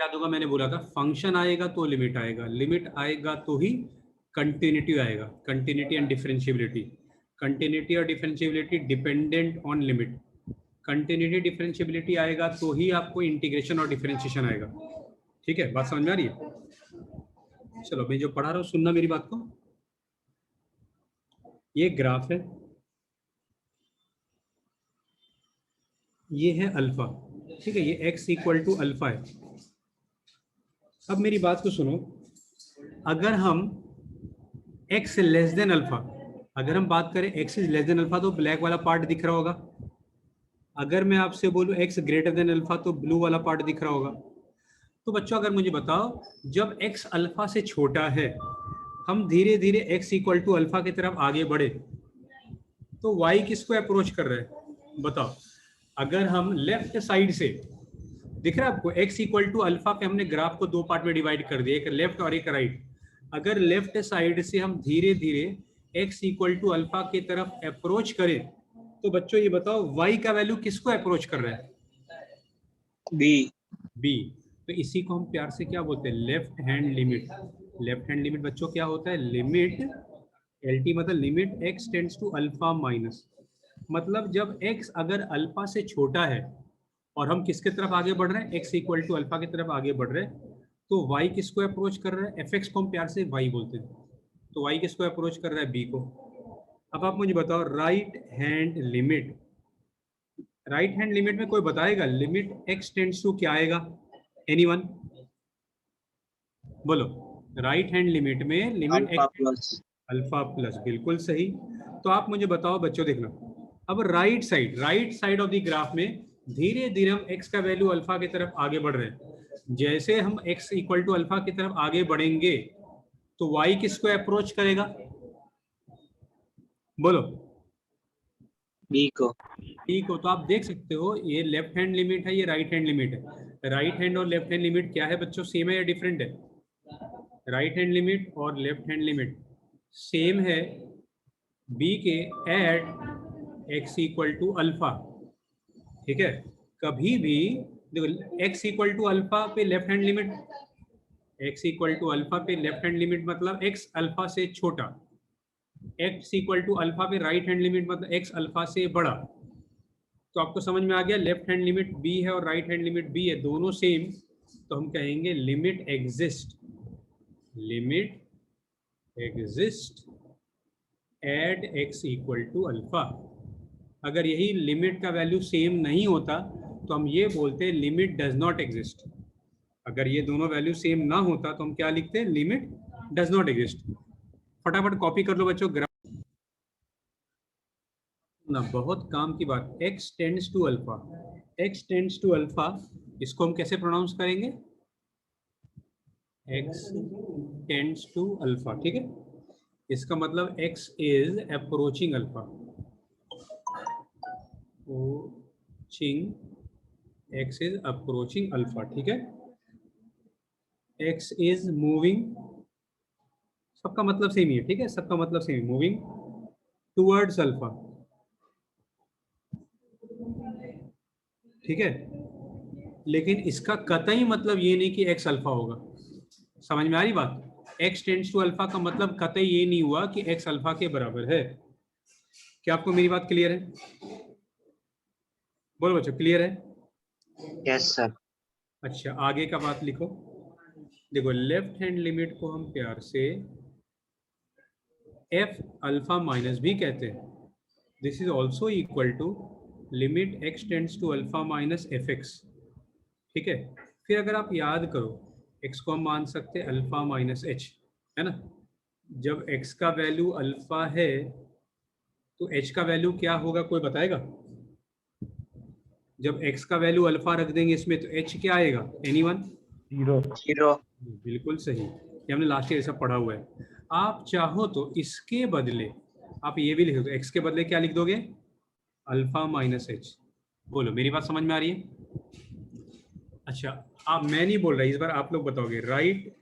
याद होगा मैंने बोला था फंक्शन आएगा तो लिमिट आएगा, लिमिट आएगा तो ही कंटिन्यूटी आएगा, कंटिन्यूटी एंड डिफरेंशिएबिलिटी। कंटिन्यूटी और differentiability dependent on limit. Continuity differentiability आएगा तो ही आपको इंटीग्रेशन और डिफरेंशिएशन आएगा। ठीक है, बात समझ में आ रही है? चलो मैं जो पढ़ा रहा हूँ सुनना मेरी बात को। ये ग्राफ है, ये है अल्फा, ठीक है, ये x इक्वल टू अल्फा है। अब मेरी बात को सुनो, अगर हम x लेस देन अल्फा, अगर हम बात करें x is less than alpha तो ब्लैक वाला पार्ट दिख रहा होगा। अगर मैं आपसे बोलूं x ग्रेटर देन अल्फा तो ब्लू वाला पार्ट दिख रहा होगा। तो बच्चों अगर मुझे बताओ, जब x अल्फा से छोटा है, हम धीरे धीरे x इक्वल टू अल्फा की तरफ आगे बढ़े, तो y किसको अप्रोच कर रहे हैं बताओ। अगर हम लेफ्ट साइड से, दिख रहा है आपको x इक्वल टू अल्फा पे हमने ग्राफ को दो पार्ट में डिवाइड कर दिया, एक लेफ्ट और एक राइट। अगर लेफ्ट साइड से हम धीरे धीरे x इक्वल टू अल्फा की तरफ अप्रोच करें, तो बच्चों ये बताओ y का वैल्यू किसको अप्रोच कर रहा है? b। तो इसी को हम प्यार से क्या बोलते हैं? Left hand limit. Left hand limit बच्चों क्या होता है? लिमिट LT मतलब limit x tends to alpha minus. मतलब जब x अगर अल्फा से छोटा है और हम किसके तरफ आगे बढ़ रहे हैं? x इक्वल टू अल्फा की तरफ आगे बढ़ रहे हैं, तो y किसको अप्रोच कर रहा है? fx को हम प्यार से y बोलते हैं, तो y किसको अप्रोच कर रहा है? b को। अब आप मुझे बताओ right hand limit, right hand limit में कोई बताएगा लिमिट x टेंड्स टू क्या आएगा? एनीवन बोलो। राइट हैंड लिमिट में लिमिट x अल्फा प्लस, बिल्कुल सही। तो आप मुझे बताओ बच्चों, देखना अब right side of the graph में धीरे धीरे हम x का वैल्यू अल्फा की तरफ आगे बढ़ रहे हैं। जैसे हम x इक्वल टू अल्फा की तरफ आगे बढ़ेंगे तो y किसको अप्रोच करेगा? बोलो। b को। ठीक हो, तो आप देख सकते हो ये लेफ्ट हैंड लिमिट है, ये राइट हैंड लिमिट है। राइट हैंड और लेफ्ट हैंड लिमिट क्या है बच्चों? सेम है या डिफरेंट है? राइट हैंड लिमिट और लेफ्ट हैंड लिमिट सेम है। b के at x equal to alpha, ठीक है। कभी भी देखो x इक्वल टू अल्फा पे left hand limit, x equal to alpha पे लेफ्ट हैंड लिमिट मतलब x अल्फा से छोटा, x इक्वल टू अल्फा पे राइट हैंड लिमिट मतलब x अल्फा से बड़ा। तो आपको समझ में आ गया, लेफ्ट हैंड लिमिट b है और राइट हैंड लिमिट b है, दोनों सेम। तो हम कहेंगे limit exist, limit exist at x equal to alpha. अगर यही लिमिट का वैल्यू सेम नहीं होता तो हम ये बोलते हैं लिमिट डज नॉट एग्जिस्ट। अगर ये दोनों वैल्यू सेम ना होता तो हम क्या लिखते हैं? Limit does not exist. फटाफट कॉपी कर लो बच्चों ग्राफ ना, बहुत काम की बात। x tends to alpha, x tends to alpha, इसको हम कैसे प्रोनाउंस करेंगे? x टेंड्स टू अल्फा, ठीक है। इसका मतलब x is approaching alpha, x is approaching alpha, ठीक है। x इज मूविंग, सबका मतलब सेम ही है, ठीक है, सबका मतलब सेम है, मूविंग टुवर्ड्स अल्फा, ठीक है। लेकिन इसका कतई मतलब ये नहीं कि x अल्फा होगा। समझ में आ रही बात? x टेंड्स टू अल्फा का मतलब कतई ये नहीं हुआ कि x अल्फा के बराबर है। क्या आपको मेरी बात क्लियर है? बोलो बच्चों, क्लियर है? Yes sir. अच्छा, आगे का बात लिखो। देखो लेफ्ट हैंड लिमिट को हम प्यार से f अल्फा माइनस भी कहते हैं। This is also equal to limit x tends to alpha minus fx, ठीक है। फिर अगर आप याद करो, x को हम मान सकते हैं अल्फा माइनस h, है ना। जब x का वैल्यू अल्फा है तो h का वैल्यू क्या होगा, कोई बताएगा? जब x का वैल्यू अल्फा रख देंगे इसमें तो h क्या आएगा? एनीवन? 0। बिल्कुल सही, ये हमने लास्ट ईयर सब पढ़ा हुआ है। आप चाहो तो इसके बदले आप ये भी लिख दो, x के बदले क्या लिख दोगे? Alpha minus h। बोलो, मेरी बात समझ में आ रही है? अच्छा, आप, मैं नहीं बोल रहा, इस बार आप लोग बताओगे। Right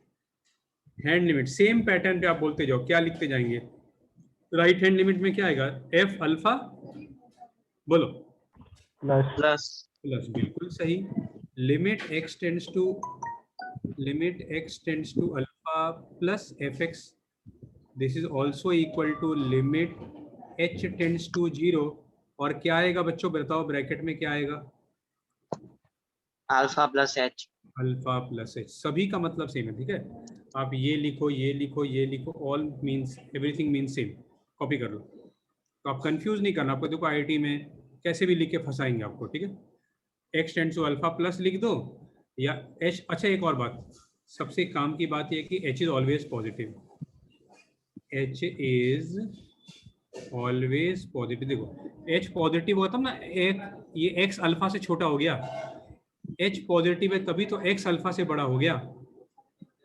hand limit same pattern पे आप बोलते जाओ, क्या लिखते जाएंगे? राइट हैंड लिमिट में क्या आएगा? f अल्फा, बोलो, प्लस प्लस, बिल्कुल सही। Limit x tends to alpha plus F x, this is also equal to limit h tends to 0। और क्या आएगा बच्चों, बताओ ब्रैकेट में क्या आएगा? Alpha plus H. Alpha plus H, सभी का मतलब सेम है, ठीक है। आप ये लिखो, ये लिखो, ये लिखो, all means everything means same, copy कर लो। तो आप कंफ्यूज नहीं करना आपको, देखो आईआईटी में कैसे भी लिख के फंसाएंगे आपको, ठीक है। X tends to alpha plus लिख दो या एच। अच्छा एक और बात, सबसे काम की बात यह कि H is always positive, H is always positive. देखो एच पॉजिटिव होता ना, एक ये एक्स अल्फा से छोटा हो गया, एच पॉजिटिव है तभी तो एक्स अल्फा से बड़ा हो गया।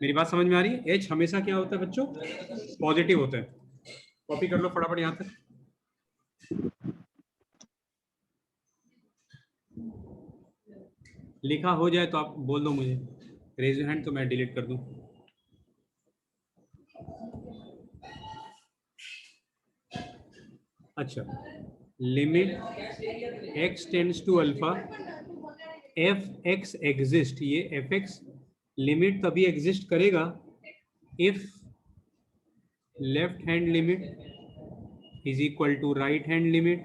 मेरी बात समझ में आ रही है? एच हमेशा क्या होता है बच्चों, पॉजिटिव होता है। कॉपी कर लो फटाफट यहां तक। लिखा हो जाए तो आप बोल दो मुझे, रेज हैंड तो मैं डिलीट कर दूं। अच्छा, limit x tends to alpha, F X exist, ये एफ एक्स लिमिट तभी एग्जिस्ट करेगा if left hand limit is equal to right hand limit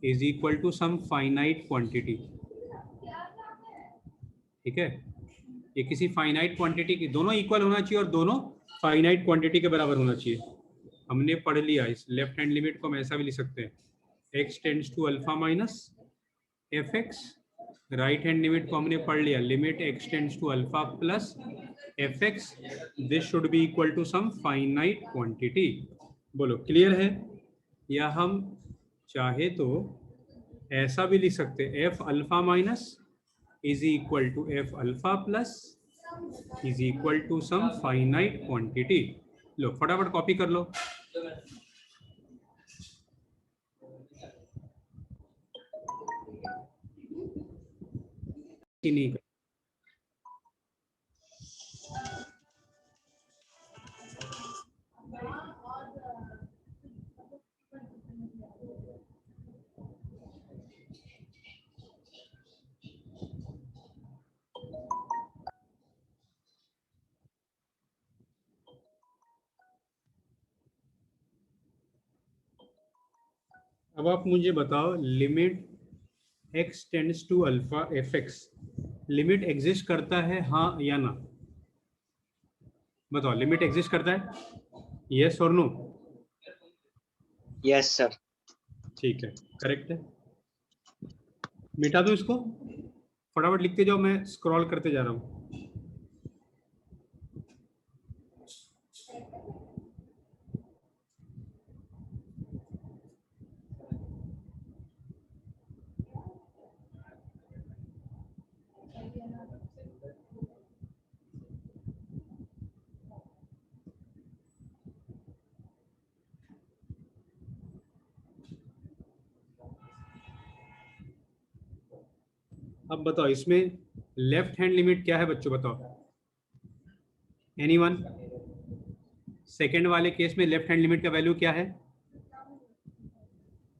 is equal to some finite quantity, ठीक है। ये किसी फाइनाइट क्वांटिटी की, दोनों इक्वल होना चाहिए और दोनों फाइनाइट क्वांटिटी के बराबर होना चाहिए। हमने पढ़ लिया, इस लेफ्ट हैंड लिमिट को हम ऐसा भी लिख सकते हैं, x tends to alpha minus f x. Right hand limit को हमने पढ़ लिया, limit x tends to alpha plus F x, this should be equal to some finite quantity. बोलो क्लियर है? या हम चाहे तो ऐसा भी लिख सकते हैं, F alpha minus is equal to F alpha plus is equal to some finite quantity. लो फटाफट कॉपी कर लो। कि नहीं कर, अब आप मुझे बताओ, limit x tends to alpha F x limit exist करता है हाँ या ना? बताओ लिमिट एग्जिस्ट करता है, यस और नो? Yes sir. ठीक है, करेक्ट है। मिटा दो इसको, फटाफट लिखते जाओ, मैं स्क्रॉल करते जा रहा हूँ। अब बताओ इसमें लेफ्ट हैंड लिमिट क्या है बच्चों, बताओ एनीवन? सेकंड वाले केस में लेफ्ट हैंड लिमिट का वैल्यू क्या है?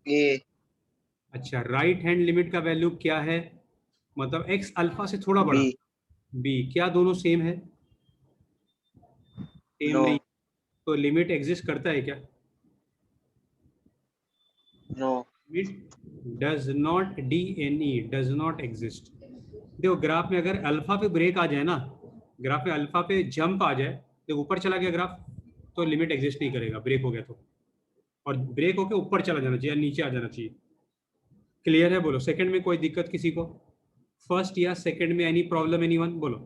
ए। अच्छा, राइट हैंड लिमिट का वैल्यू क्या है, मतलब एक्स अल्फा से थोड़ा बड़ा? बी। बी। क्या दोनों सेम है? Same no. नहीं, तो लिमिट एग्जिस्ट करता है क्या? No. Limit does not, D N E does not exist. देखो ग्राफ में अगर अल्फा पे ब्रेक आ जाए ना, ग्राफ में अल्फा पे जंप आ जाए, तो ऊपर चला गया ग्राफ, तो लिमिट एग्जिस्ट नहीं करेगा, ब्रेक हो गया तो। और ब्रेक होके ऊपर चला जाना चाहिए, नीचे आ जाना चाहिए। क्लियर है? बोलो सेकंड में कोई दिक्कत किसी को? फर्स्ट या सेकंड में एनी प्रॉब्लम एनीवन? बोलो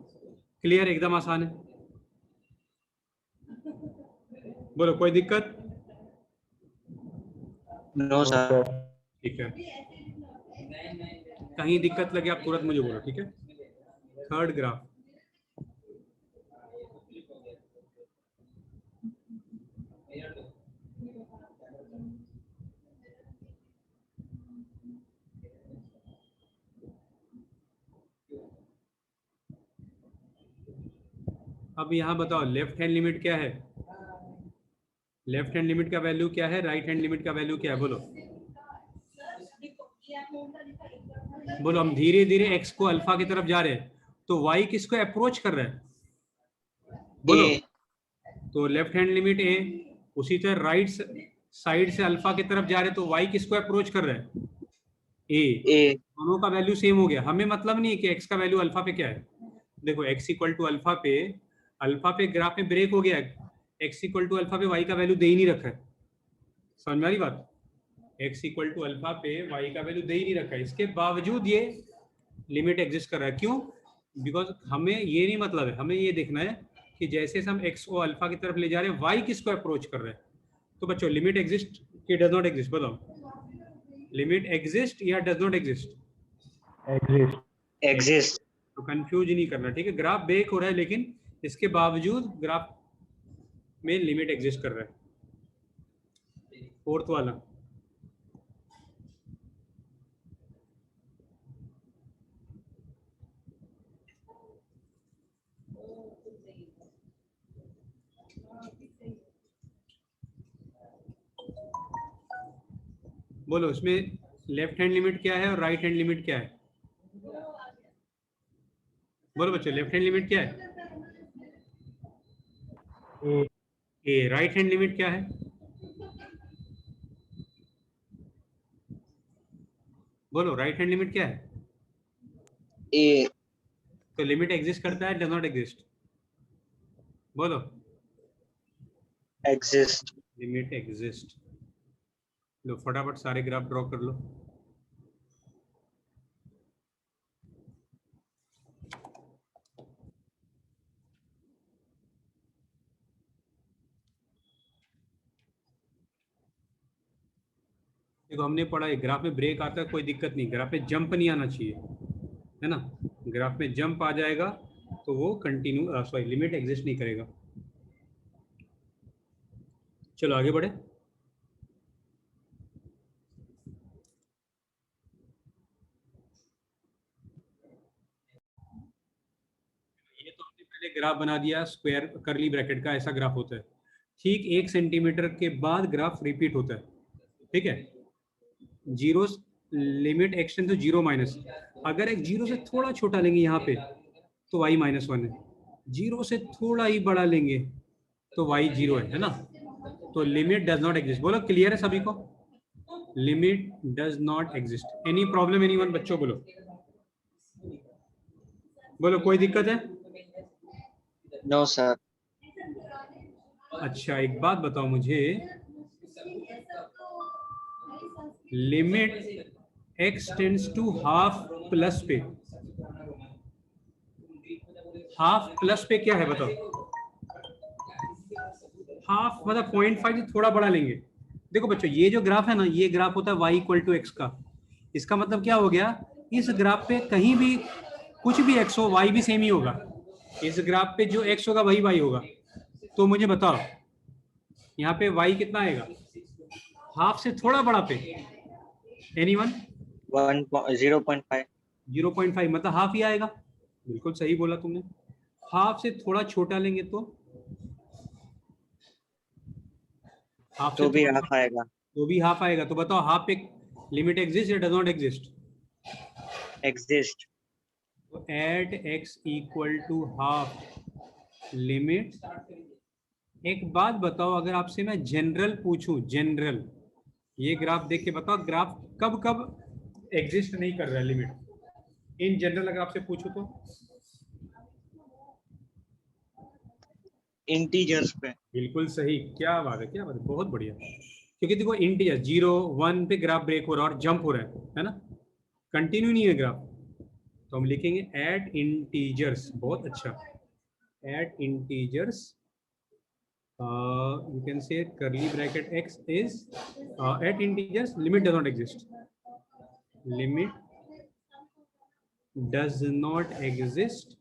क्लियर, एकदम आसान है। बोलो कोई दिक्कत? No sir. ठीक है, कहीं दिक्कत लगे आप तुरंत मुझे बोलो, ठीक है। थर्ड ग्राफ, अब यहाँ बताओ लेफ्ट हैंड लिमिट क्या है, लेफ्ट हैंड लिमिट का वैल्यू क्या है, राइट हैंड लिमिट का वैल्यू क्या है, बोलो। बोलो हम धीरे धीरे x को अल्फा की तरफ जा रहे हैं, तो y किसको अप्रोच कर रहा है? बोलो। A तो लेफ्ट हैंड लिमिट a, उसी तरह राइट साइड से अल्फा की तरफ जा रहे हैं, तो y किसको अप्रोच कर रहा है? a। A दोनों का वैल्यू सेम हो गया, हमें मतलब नहीं है कि x का वैल्यू अल्फा पे क्या है। देखो x इक्वल टू अल्फा पे ग्राफ में ब्रेक हो गया, x इक्वल टू अल्फा पे y का वैल्यू दे ही नहीं रखा है। समझ में आ रही बात? x इक्वल टू अल्फा पे y का वैल्यू दे ही नहीं रखा है, इसके बावजूद ये लिमिट एग्जिस्ट कर रहा है। क्यों? बिकॉज हमें ये नहीं मतलब है, हमें ये देखना है कि जैसे हम x को अल्फा की तरफ ले जा रहे हैं, y किसको अप्रोच कर रहा है। तो बच्चों लिमिट एग्जिस्ट कि डज नॉट एग्जिस्ट, बताओ। लिमिट एग्जिस्ट या does not exist? Exist. exist. तो कंफ्यूज नहीं करना, ठीक है। ग्राफ ब्रेक हो रहा है, लेकिन इसके बावजूद ग्राफ में लिमिट एग्जिस्ट कर रहा है। फोर्थ वाला, बोलो उसमें लेफ्ट हैंड लिमिट क्या है और राइट हैंड लिमिट क्या है? बोलो बच्चों, लेफ्ट हैंड लिमिट क्या है? ए। राइट हैंड लिमिट क्या है? बोलो राइट हैंड लिमिट क्या है? A तो लिमिट एग्जिस्ट करता है, डज नॉट एग्जिस्ट? बोलो। exist. Limit exist. लो फटाफट सारे ग्राफ ड्रॉ कर लो। देखो हमने पढ़ा है ग्राफ में ब्रेक आता है कोई दिक्कत नहीं, ग्राफ में जंप नहीं आना चाहिए, है ना। ग्राफ में जंप आ जाएगा तो वो कंटिन्यू सॉरी लिमिट एग्जिस्ट नहीं करेगा। चलो आगे बढ़े। ये तो हमने पहले ग्राफ बना दिया स्क्वायर करली ब्रैकेट का, ऐसा ग्राफ होता है। ठीक 1 सेंटीमीटर के बाद ग्राफ रिपीट होता है, ठीक है। Zero limit x tends to zero minus, अगर एक जीरो से थोड़ा छोटा लेंगे यहाँ पे तो y -1 है, जीरो से थोड़ा ही बड़ा लेंगे तो y 0 है ना। तो लिमिट डज नॉट एग्जिस्ट। बोलो क्लियर है सभी को? Limit does not exist. Any problem anyone बच्चों? बोलो बोलो, कोई दिक्कत है? No, sir. अच्छा एक बात बताओ मुझे, limit x tends to half plus पे, हाफ प्लस पे क्या है बताओ? हाफ मतलब 0.5 से थोड़ा बड़ा लेंगे। देखो बच्चों ये जो ग्राफ है ना, ये ग्राफ होता है y इक्वल टू एक्स का। इसका मतलब क्या हो गया, इस ग्राफ पे कहीं भी कुछ भी x हो y भी सेम ही होगा। इस ग्राफ पे जो x होगा वही y होगा। तो मुझे बताओ यहाँ पे y कितना आएगा? हाफ से थोड़ा बड़ा पे एनीवन? 0.5. 0.5 मतलब हाफ ही आएगा। बिल्कुल सही बोला तुमने। हाफ से थोड़ा छोटा लेंगे तो हाफ तो से भी थोड़ा half आएगा. तो भी हाफ आएगा। तो बताओ हाफ पे लिमिट एग्जिस्ट या डज नॉट एग्जिस्ट? Exist. तो at x equal to half limit. एक बात बताओ, अगर आपसे मैं जनरल पूछूं, जनरल ये ग्राफ देख के बताओ ग्राफ कब कब एग्जिस्ट नहीं कर रहा है लिमिट, इन जनरल अगर आपसे पूछूं तो? Integers पे. बिल्कुल सही, क्या बात है, क्या बात है, बहुत बढ़िया। क्योंकि देखो इंटीजर 0 1 पे ग्राफ ब्रेक हो रहा है और जंप हो रहा है ना, कंटिन्यू नहीं है ग्राफ। तो हम लिखेंगे एट इंटीजर्स, बहुत अच्छा, at integers you can say curly bracket x is at integers limit does not exist, limit does not exist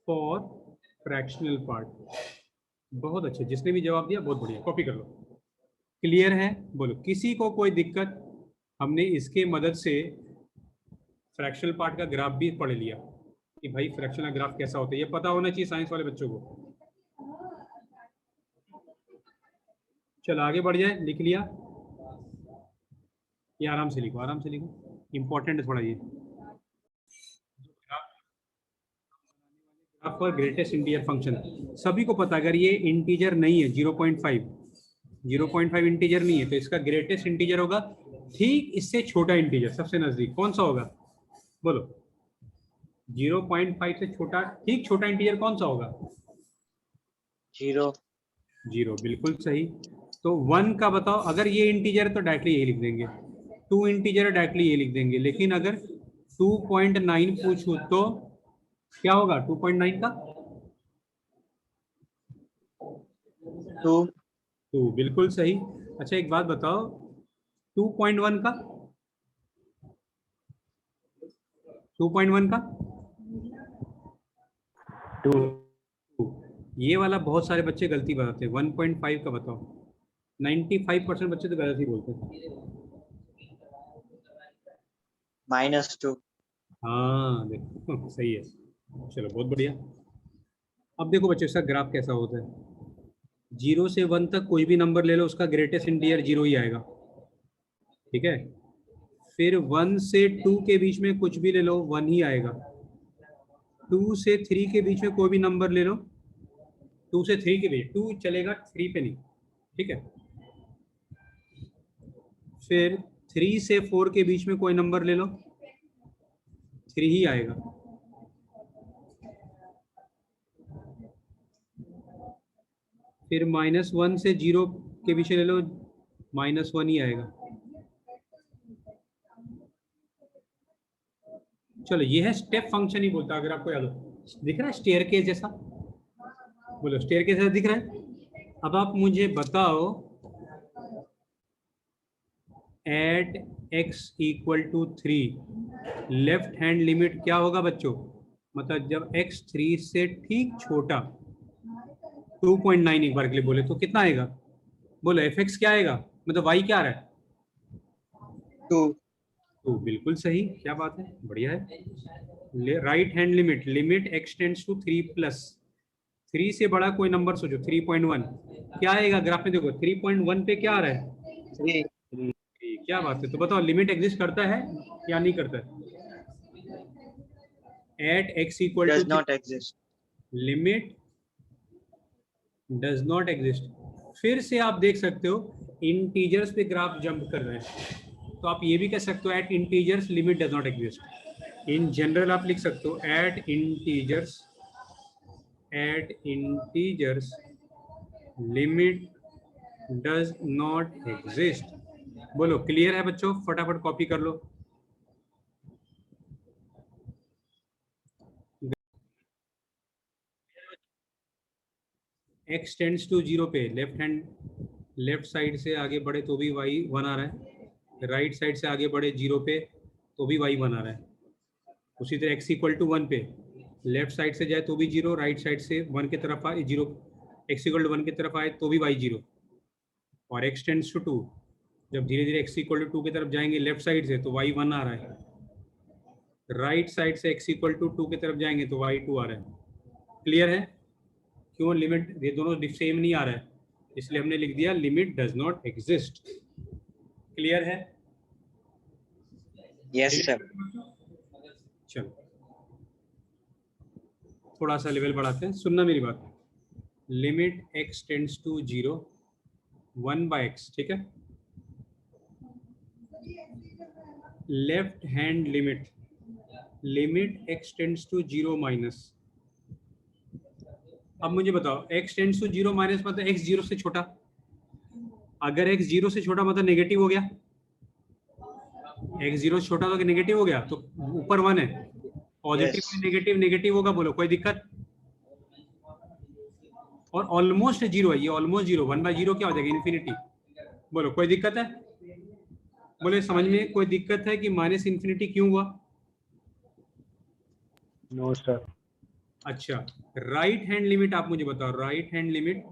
for fractional part। बहुत अच्छे, जिसने भी जवाब दिया बहुत बढ़िया, कॉपी कर लो। क्लियर है? बोलो किसी को कोई दिक्कत? हमने इसके मदद से फ्रैक्शनल पार्ट का ग्राफ भी पढ़ लिया कि भाई फ्रैक्शनल ग्राफ कैसा होता है, ये पता होना चाहिए साइंस वाले बच्चों को। चलो आगे बढ़ जाए। लिख लिया? ये आराम से लिखो, आराम से लिखो, इंपॉर्टेंट है थोड़ा ये। For greatest integer function. सभी को पता अगर ये इंटीजर नहीं है 0.5 इंटीजर नहीं है तो इसका ग्रेटेस्ट इंटीजर होगा ठीक इससे छोटा इंटीजर, सबसे नजदीक कौन सा होगा बोलो। 0.5 से छोटा ठीक छोटा इंटीजर कौन सा होगा? 0. 0, बिल्कुल सही। तो 1 का बताओ, अगर ये इंटीजर है तो डायरेक्टली यही लिख देंगे, 2 इंटीजर है डायरेक्टली ये लिख देंगे, लेकिन अगर 2.9 पूछूं तो क्या होगा 2.9 का? 2. 2, बिल्कुल सही। अच्छा एक बात बताओ 2.1 का? 2.1 का 2. ये वाला बहुत सारे बच्चे गलती बताते हैं। 1.5 का बताओ। 95% बच्चे तो गलत ही बोलते हैं। -2. हाँ देखो सही है, चलो बहुत बढ़िया। अब देखो बच्चों इसका ग्राफ कैसा होता है। 0 से 1 तक कोई भी नंबर ले लो उसका ग्रेटेस्ट इंटीजर 0 ही आएगा, ठीक है। फिर 1 से 2 के बीच में कुछ भी ले लो 1 ही आएगा। 2 से 3 के बीच में कोई भी नंबर ले लो, 2 से 3 के बीच 2 चलेगा 3 पे नहीं, ठीक है। फिर 3 से 4 के बीच में कोई नंबर ले लो 3 ही आएगा। फिर -1 से 0 के बीच ले लो -1 ही आएगा। चलो ये है स्टेप फंक्शन ही बोलता है, अगर आपको याद हो। दिख रहा है स्टेयरकेस जैसा, बोलो स्टेयरकेस जैसा दिख रहा है। अब आप मुझे बताओ at x = 3 left hand limit क्या होगा बच्चों? मतलब जब x 3 से ठीक छोटा 2.9 एक बार के लिए बोले तो कितना आएगा? बोलो fx क्या आएगा, मतलब y क्या आ रहा है? 2. तो बिल्कुल सही, क्या बात है, बढ़िया है। Right hand limit x tends to 3+, 3 से बड़ा कोई नंबर सोचो 3.1 क्या आएगा ग्राफ में? देखो 3.1 पे क्या आ रहा है? 3. क्या बात है। तो बताओ लिमिट एग्जिस्ट करता है या नहीं करता है? At x Does = not exist. Limit does not exist. फिर से आप देख सकते हो इंटीजर्स पे ग्राफ जंप कर रहे हैं, तो आप ये भी कह सकते हो at integers limit does not exist. In general आप लिख सकते हो at integers limit does not exist. बोलो क्लियर है बच्चों, फटाफट कॉपी कर लो। x टेंड्स टू 0 पे लेफ्ट साइड से आगे बढ़े तो भी y 1 आ रहा है, राइट साइड से आगे बढ़े 0 पे तो भी y 1 आ रहा है। उसी तरह x = 1 पे लेफ्ट साइड से जाए तो भी 0, राइट साइड से 1 की तरफ आए 0, x = 1 की तरफ आए तो भी y 0। और x टेंड्स टू 2 जब धीरे धीरे x = 2 की तरफ जाएंगे लेफ्ट साइड से तो y 1 आ रहा है, राइट साइड से x = 2 की तरफ जाएंगे तो y 2 आ रहा है। क्लियर है? क्यों लिमिट ये दोनों सेम नहीं आ रहा है, इसलिए हमने लिख दिया limit does not exist. Clear है? Yes, sir. चलो थोड़ा सा लेवल बढ़ाते हैं, सुनना मेरी बात। Limit x tends to 0 1/x, ठीक है। Left hand limit x tends to 0 minus. अब मुझे बताओ x टेंड्स टू 0 माइनस मतलब x 0 से छोटा। अगर x 0 से छोटा मतलब नेगेटिव हो गया, x 0 से छोटा तो नेगेटिव हो गया, तो ऊपर 1 है, पॉजिटिव Yes. में नेगेटिव नेगेटिव होगा, बोलो कोई दिक्कत? और ऑलमोस्ट 0 है, ये ऑलमोस्ट 0, 1/0 क्या हो जाएगा? इन्फिनिटी। बोलो कोई दिक्कत है? बोले समझ में कोई दिक्कत है कि -∞ क्यों हुआ? No, sir. अच्छा राइट हैंड लिमिट आप मुझे बताओ, राइट हैंड लिमिट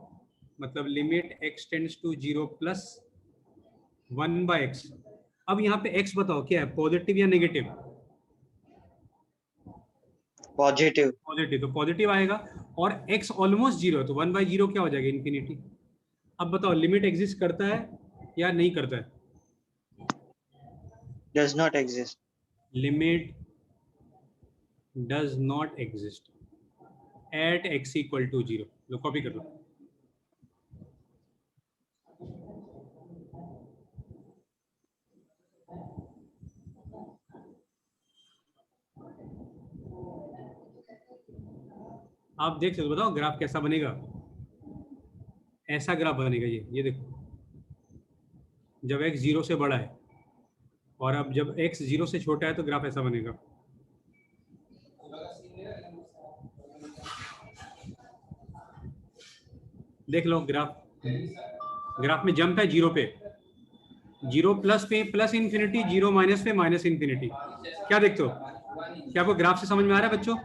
मतलब limit x tends to 0 + 1/x। अब यहाँ पे x बताओ क्या है, पॉजिटिव या नेगेटिव? Positive. पॉजिटिव, तो पॉजिटिव आएगा। और x ऑलमोस्ट 0 है तो 1/0 क्या हो जाएगा? इन्फिनिटी। अब बताओ लिमिट एग्जिस्ट करता है या नहीं करता है? Does not exist. Limit does not exist. At x equal to 0। लो कॉपी कर लो। आप देख सकते हो, बताओ ग्राफ कैसा बनेगा। ऐसा ग्राफ बनेगा ये देखो, जब x 0 से बड़ा है, और अब जब x 0 से छोटा है तो ग्राफ ऐसा बनेगा। देख लो ग्राफ में जंप है 0 पे, 0 प्लस पे प्लस इन्फिनिटी, 0 माइनस पे माइनस इन्फिनिटी। क्या देखते हो, क्या आपको ग्राफ से समझ में आ रहा है बच्चों?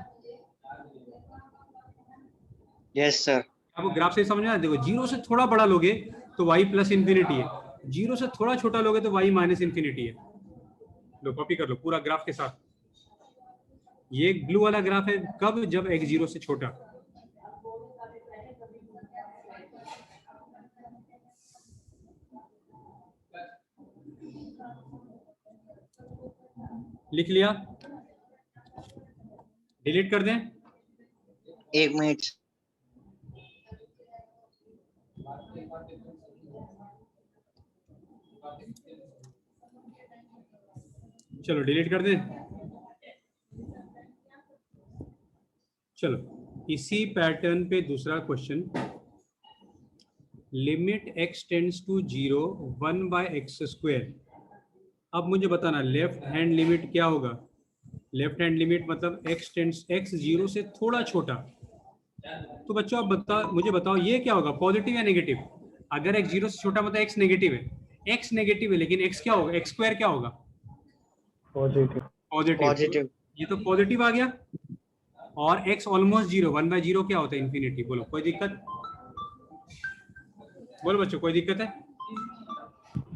Yes sir. आपको ग्राफ से समझ में आ रहा है? देखो 0 से थोड़ा बड़ा लोगे तो y प्लस इन्फिनिटी है, 0 से थोड़ा छोटा लोगे तो y माइनस इन्फिनिटी है। लो कॉपी कर लो पूरा ग्राफ के साथ। ये ब्लू वाला ग्राफ है कब, जब x 0 से छोटा। लिख लिया, डिलीट कर दें। 1 मिनट। चलो डिलीट कर दें। चलो इसी पैटर्न पे दूसरा question, limit x tends to 0 1 by x square. अब मुझे बताना लेफ्ट हैंड लिमिट क्या होगा। लेफ्ट हैंड लिमिट मतलब x टेंड्स, x 0 से थोड़ा छोटा। तो बच्चों आप मुझे बताओ ये क्या होगा, पॉजिटिव या नेगेटिव? अगर x 0 से छोटा मतलब x नेगेटिव है, x नेगेटिव है, लेकिन x क्या होगा, x स्क्वायर क्या होगा? पॉजिटिव। पॉजिटिव। ये तो पॉजिटिव आ गया। और x ऑलमोस्ट 0, 1 बाय 0 क्या होता है, इन्फिनिटी। बोलो कोई दिक्कत? बोलो बच्चों कोई दिक्कत है?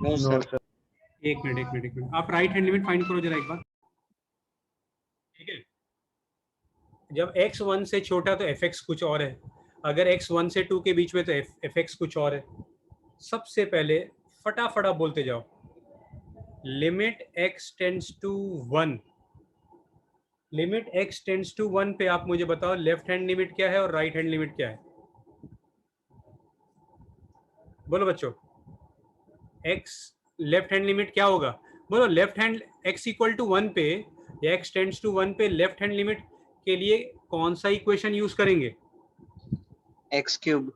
No sir. एक मिनट, आप राइट हैंड लिमिट फाइंड करो जरा एक बार, ठीक है। जब x 1 से छोटा तो fx कुछ और है, अगर x 1 से 2 के बीच में तो fx कुछ और है। सबसे पहले फटाफट आप बोलते जाओ, limit x tends to 1, limit x tends to 1 पे आप मुझे बताओ लेफ्ट हैंड लिमिट क्या है और राइट हैंड लिमिट क्या है। बोलो बच्चों, x लेफ्ट हैंड लिमिट क्या होगा? बोलो left hand x equal to 1 पे या x टेंड्स टू 1 पे लेफ्ट हैंड लिमिट के लिए कौन सा इक्वेशन यूज करेंगे? X cube.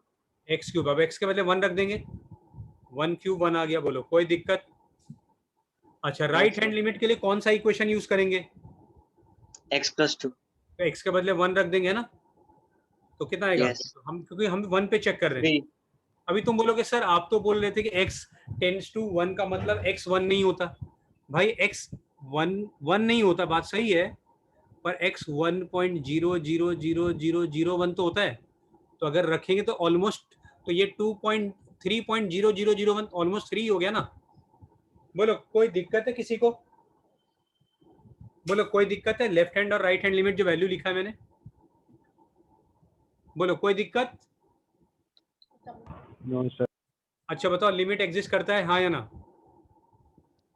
X cube. अब x के बदले 1 रख देंगे, 1 क्यूब 1 आ गया। बोलो कोई दिक्कत? अच्छा राइट हैंड लिमिट के लिए कौन सा इक्वेशन यूज करेंगे? X plus 2। तो x के बदले 1 रख देंगे ना, तो कितना आएगा? यस। हम क्योंकि हम 1 पे चेक कर रहे हैं। 3। अभी तुम बोलोगे सर आप तो बोल रहे थे कि x टेंड्स टू 1 का मतलब x 1 नहीं होता। भाई x 1 नहीं होता, बात सही है, पर x 1.0000001 तो होता है। तो अगर रखेंगे तो ऑलमोस्ट, तो ये 2.3.00001 ऑलमोस्ट 3 हो गया ना। बोलो कोई दिक्कत है किसी को? बोलो कोई दिक्कत है? लेफ्ट हैंड और राइट हैंड लिमिट जो वैल्यू लिखा है मैंने, बोलो कोई दिक्कत? No sir. अच्छा बताओ लिमिट एग्जिस्ट करता है, हाँ या ना?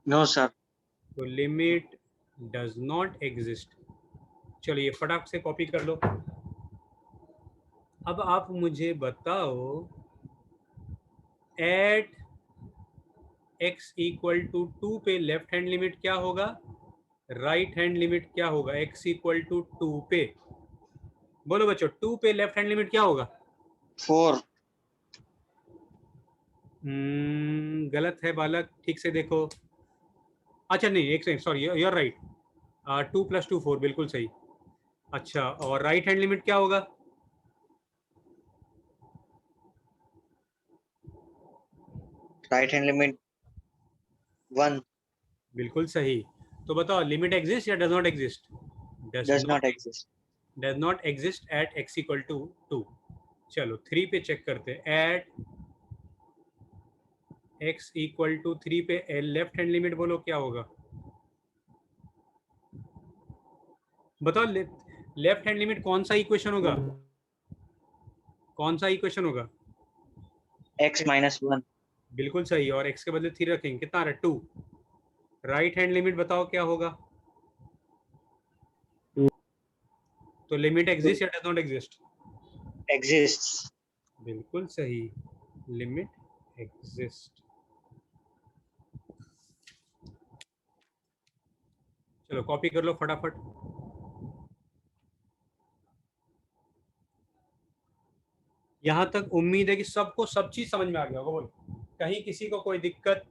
No sir. तो लिमिट डज नॉट एग्जिस्ट। चलो ये फटाक से कॉपी कर लो। अब आप मुझे बताओ एट x इक्वल टू 2 पे लेफ्ट हैंड लिमिट क्या होगा, राइट हैंड लिमिट क्या होगा x इक्वल टू 2 पे? बोलो बच्चों 2 पे लेफ्ट हैंड लिमिट क्या होगा? 4। गलत है बालक, ठीक से देखो। अच्छा नहीं, एक second, sorry you are right, 2 + 2 4, बिल्कुल सही। अच्छा और राइट हैंड लिमिट क्या होगा? Right hand limit 1। बिल्कुल सही। तो बताओ लिमिट एग्जिस्ट या does not exist? Does not exist. Does not exist at x equal to 2। चलो 3 पे चेक करते हैं, एट x इक्वल टू 3 पे लेफ्ट हैंड लिमिट बोलो क्या होगा? बताओ लेफ्ट हैंड लिमिट कौन सा इक्वेशन होगा? कौन सा इक्वेशन होगा? एक्स -1। बिल्कुल सही। और x के बदले 3 रखेंगे, कितना आ रहा है? 2। राइट हैंड लिमिट बताओ क्या होगा? तो लिमिट एग्जिस्ट या डज नॉट एग्जिस्ट? exists. बिल्कुल सही, लिमिट एग्जिस्ट। चलो कॉपी कर लो फटाफट। यहां तक उम्मीद है कि सबको सब चीज समझ में आ गया होगा। बोल, कहीं किसी को कोई दिक्कत?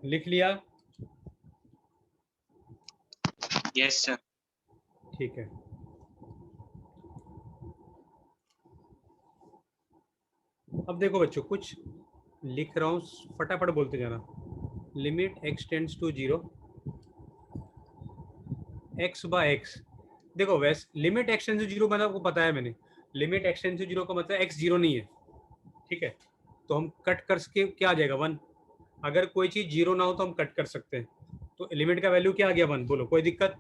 लिख लिया? Yes, sir. ठीक है। अब देखो बच्चों, कुछ लिख रहा हूँ, फटाफट बोलते जाना। Limit x tends to 0 x by x. देखो वैसे लिमिट एक्स टेंड्स टू 0 मतलब आपको पता है, मैंने लिमिट एक्स टेंड्स टू 0 का मतलब एक्स 0 नहीं है, ठीक है। तो हम कट कर सके, क्या आ जाएगा 1। अगर कोई चीज 0 ना हो तो हम कट कर सकते हैं। तो लिमिट का वैल्यू क्या आ गया 1। बोलो कोई दिक्कत?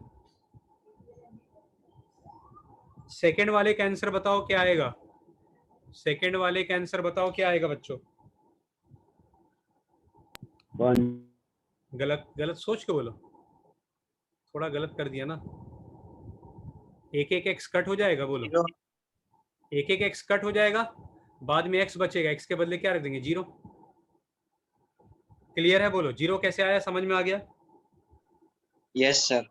सेकंड वाले का आंसर बताओ क्या आएगा। सेकंड वाले का आंसर बताओ क्या आएगा बच्चों। 1। गलत गलत सोच के बोलो, थोड़ा गलत कर दिया ना। एक एक एक्स कट हो जाएगा। बोलो 0. एक एक एक्स कट हो जाएगा, बाद में एक्स बचेगा, एक्स के बदले क्या रख देंगे 0। क्लियर है? बोलो 0 कैसे आया, समझ में आ गया? Yes, sir.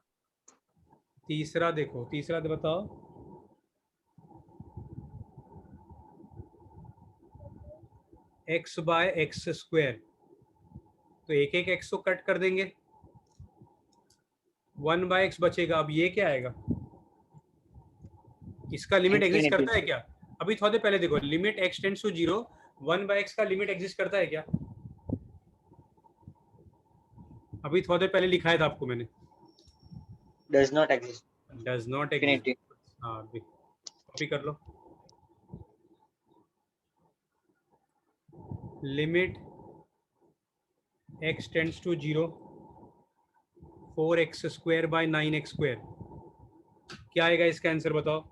तीसरा देखो, तीसरा बताओ। एक्स बाय एक्स स्क्वायर, तो एक एक एक्स को कट कर देंगे, 1 बाय एक्स बचेगा। अब ये क्या आएगा? इसका लिमिट एग्जिस्ट Infinity. करता है क्या? अभी थोड़ी देर पहले देखो, limit x tends to 0 1 by x का लिमिट एग्जिस्ट करता है क्या? अभी थोड़ी देर पहले लिखाया था आपको मैंने, Does not exist. Does not exist. Infinity. हाँ कॉपी कर लो। Limit x tends to 0 4x square by 9x square, क्या आएगा इसका आंसर बताओ।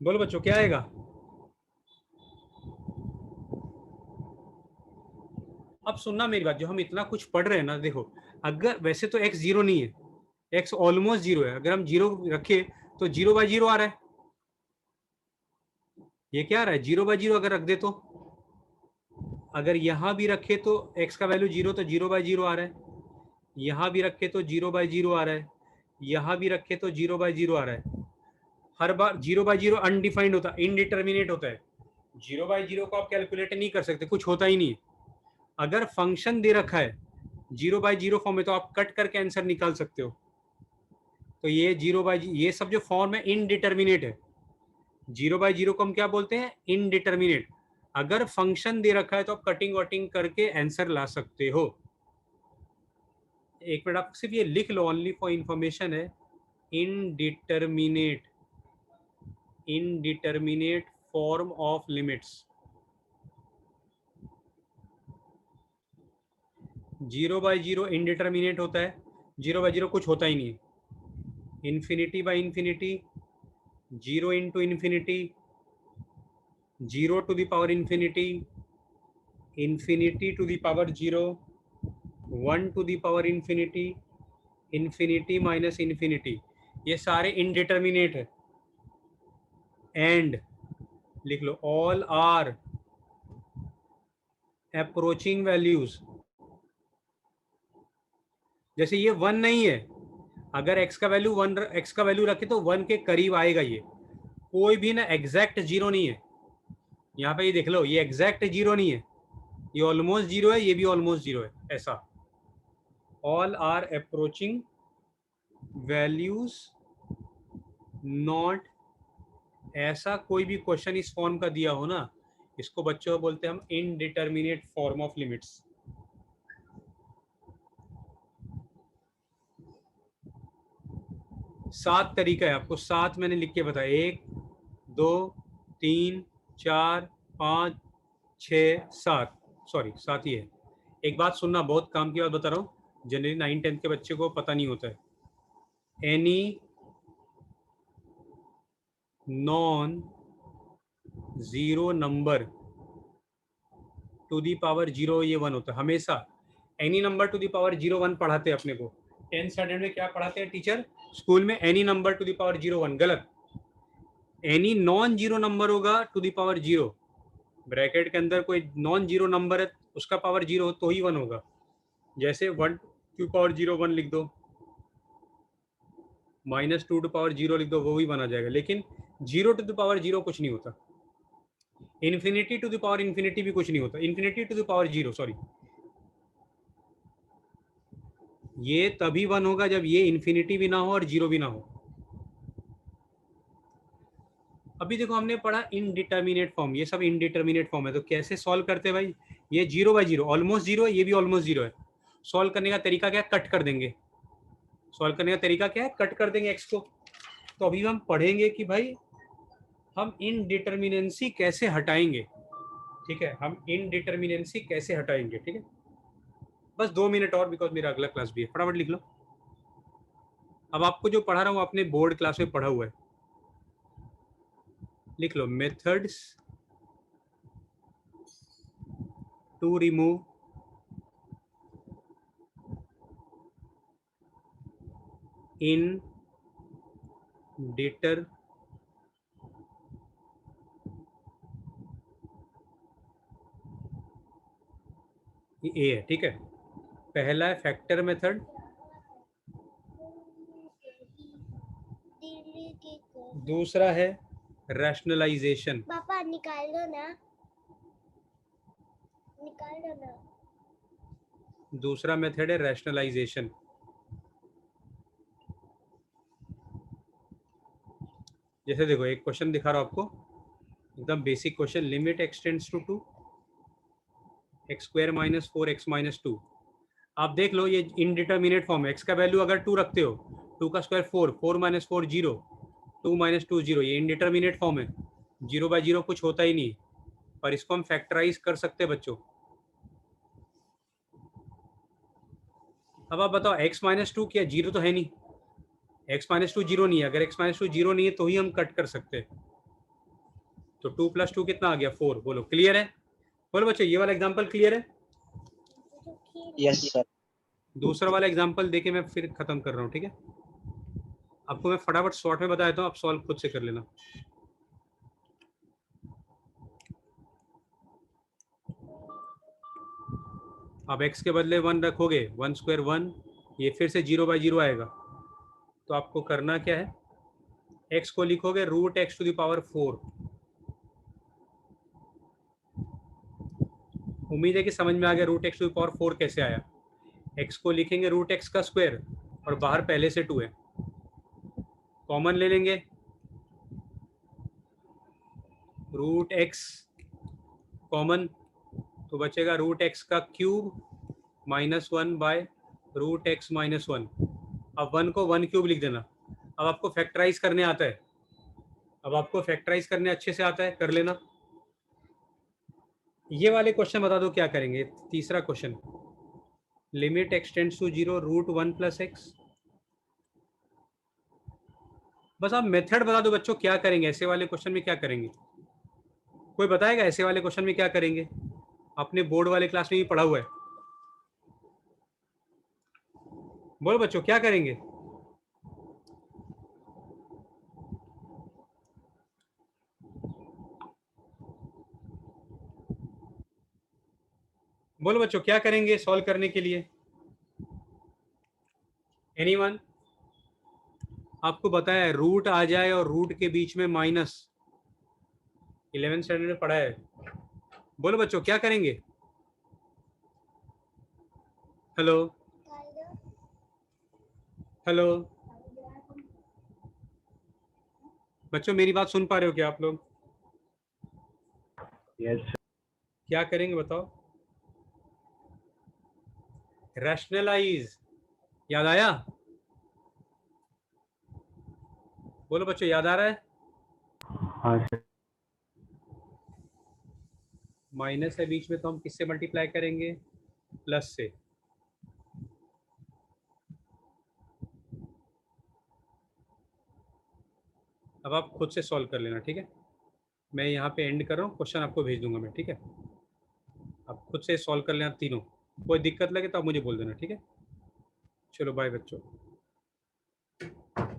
बोलो बच्चों क्या आएगा? अब सुनना मेरी बात, जो हम इतना कुछ पढ़ रहे हैं ना, देखो अगर वैसे तो x 0 नहीं है, x ऑलमोस्ट 0 है। अगर हम 0 रखे तो 0 बाय 0 आ रहा है। ये क्या आ रहा है 0 बाय 0 अगर रख दे तो, अगर यहां भी रखे तो x का वैल्यू 0, तो 0 बाय 0 आ रहा है। यहां भी रखे तो 0 बाय 0 आ रहा है, यहां भी रखे तो 0 बाय 0 आ रहा है। हर बार 0 बाय 0 अनडिफाइंड होता है, इनडिटर्मिनेट होता है। 0 बाय 0 को आप कैलकुलेट नहीं कर सकते, कुछ होता ही नहीं है। अगर फंक्शन दे रखा है 0 बाय 0 फॉर्म में, तो आप कट करके आंसर निकाल सकते हो। तो ये 0 बाय ये सब जो फॉर्म है इनडिटर्मिनेट है। 0 बाय 0 को हम क्या बोलते हैं? इनडिटर्मिनेट। अगर फंक्शन दे रखा है तो आप कटिंग वटिंग करके आंसर ला सकते हो। एक मिनट, आप सिर्फ ये लिख लो, ओनली फॉर इंफॉर्मेशन है। Indeterminate, indeterminate form of limits. 0 बाय 0 इनडिटर्मिनेट होता है, 0 बाय 0 कुछ होता ही नहीं है। Infinity by infinity, 0 into infinity, 0 to the power infinity, infinity to the power 0, 1 to the power infinity, infinity minus infinity, ये सारे इनडिटर्मिनेट है। एंड लिख लो, ऑल आर अप्रोचिंग वैल्यूज। जैसे ये 1 नहीं है, अगर x का वैल्यू 1, x का वैल्यू रखे तो 1 के करीब आएगा। ये कोई भी ना एग्जैक्ट 0 नहीं है। यहाँ पे ये देख लो, ये एग्जैक्ट 0 नहीं है, ये ऑलमोस्ट 0 है, ये भी ऑलमोस्ट 0 है, ऐसा। All are approaching values not ऐसा कोई भी क्वेश्चन इस फॉर्म का दिया हो ना, इसको बच्चों बोलते हैं हम इनडिटर्मिनेट फॉर्म ऑफ लिमिट्स। सात तरीका है, आपको सात मैंने लिख के बताया, 1 2 3 4 5 6 7, सॉरी 7 ही है। एक बात सुनना, बहुत काम की बात बता रहा हूँ, जनरली 9-10 के बच्चे को पता नहीं होता है। Any non zero number to the power zero, ये 1 होता है हमेशा। Any number to the power zero 1 पढ़ाते हैं अपने को 10th स्टैंडर्ड में, क्या पढ़ाते हैं टीचर स्कूल में? Any number to the power zero 1, गलत। एनी नॉन जीरो नंबर होगा to the power zero, bracket के अंदर कोई नॉन जीरो नंबर है उसका पावर जीरो हो तो ही 1 होगा। जैसे 1 टू पावर जीरो 1 लिख दो, -2 टू पावर जीरो लिख दो, वो भी बना जाएगा। लेकिन 0 टू द पावर जीरो कुछ नहीं होता, infinity to the power infinity भी कुछ नहीं होता, infinity to the power zero, sorry, ये तभी 1 होगा जब ये इन्फिनिटी भी ना हो और जीरो भी ना हो। अभी देखो हमने पढ़ा इनडिटर्मिनेट फॉर्म, ये सब इनडिटर्मिनेट फॉर्म है, तो कैसे सॉल्व करते हैं भाई? ये 0/0 ऑलमोस्ट जीरो है, ये भी ऑलमोस्ट जीरो है। सॉल्व करने का तरीका क्या है? कट कर देंगे। सॉल्व करने का तरीका क्या है? कट कर देंगे एक्स को। तो अभी हम पढ़ेंगे कि भाई हम इनडिटर्मिनेंसी कैसे हटाएंगे, ठीक है, हम इनडिटर्मिनेंसी कैसे हटाएंगे, ठीक है। बस 2 मिनट और, बिकॉज मेरा अगला क्लास भी है, फटाफट लिख लो। अब आपको जो पढ़ा रहा हूँ अपने बोर्ड क्लास में पढ़ा हुआ है, लिख लो, मेथड्स टू रिमूव इन डिटर ए है, ठीक है। पहला है फैक्टर मेथड, दूसरा है रैशनलाइजेशन। पापा निकाल दो ना, निकाल दो ना। दूसरा मेथड है रैशनलाइजेशन। जैसे देखो एक क्वेश्चन दिखा रहा हूं आपको, एकदम basic question, limit x tends to 2 x square minus 4 x minus 2। आप देख लो ये इनडिटर्मिनेट फॉर्म है, एक्स का वैल्यू अगर 2 रखते हो, 2 का square 4, 4 minus 4 zero, 2 minus 2 zero, ये इनडिटर्मिनेट फॉर्म है, 0/0 कुछ होता ही नहीं। और इसको हम फैक्टराइज कर सकते हैं बच्चों। अब आप बताओ एक्स माइनस 2 क्या जीरो तो है नहीं, एक्स माइनस 2 जीरो नहीं है, अगर एक्स माइनस 2 जीरो नहीं है तो ही हम कट कर सकते हैं। तो 2 + 2 कितना आ गया? 4। बोलो क्लियर है? बोलो बच्चों ये वाला एग्जांपल क्लियर है? Yes, sir. दूसरा वाला एग्जांपल देके मैं फिर खत्म कर रहा हूँ, ठीक है। आपको मैं फटाफट शॉर्ट में बता देता हूँ, आप सॉल्व खुद से कर लेना। आप x के बदले 1 रखोगे, 1 स्क्वायर 1, ये फिर से 0/0 आएगा। तो आपको करना क्या है, x को लिखोगे √x टू द पावर 4। उम्मीद है कि समझ में आ गया √x टू द पावर 4 कैसे आया। x को लिखेंगे √x का स्क्वायर, और बाहर पहले से 2 है, कॉमन ले लेंगे, √x कॉमन, तो बचेगा √x का क्यूब -1/√x-1। अब 1 को 1 क्यूब लिख देना। अब आपको फैक्टराइज करने आता है, अब आपको फैक्टराइज करने अच्छे से आता है, कर लेना। ये वाले क्वेश्चन बता दो क्या करेंगे। तीसरा question, limit x tends to 0 √1 + x। बस आप मेथड बता दो बच्चों, क्या करेंगे ऐसे वाले क्वेश्चन में, क्या करेंगे? कोई बताएगा ऐसे वाले क्वेश्चन में क्या करेंगे? अपने बोर्ड वाले क्लास में भी पढ़ा हुआ है, बोलो बच्चों क्या करेंगे? बोलो बच्चों क्या करेंगे सॉल्व करने के लिए? एनीवन? आपको बताया है रूट आ जाए और रूट के बीच में माइनस, 11th स्टैंडर्ड में पढ़ा है। बोलो बच्चों क्या करेंगे? हेलो हेलो, बच्चों मेरी बात सुन पा रहे हो क्या आप लोग? यस क्या करेंगे बताओ? रैशनलाइज, याद आया? बोलो बच्चों, याद आ रहा है? हाँ सर। माइनस है बीच में तो हम किससे मल्टीप्लाई करेंगे? प्लस से। अब आप खुद से सॉल्व कर लेना, ठीक है? मैं यहाँ पे एंड कर रहा हूँ, क्वेश्चन आपको भेज दूंगा मैं, ठीक है? आप खुद से सॉल्व कर लेना तीनों। कोई दिक्कत लगे तो आप मुझे बोल देना, ठीक है? चलो बाय बच्चों।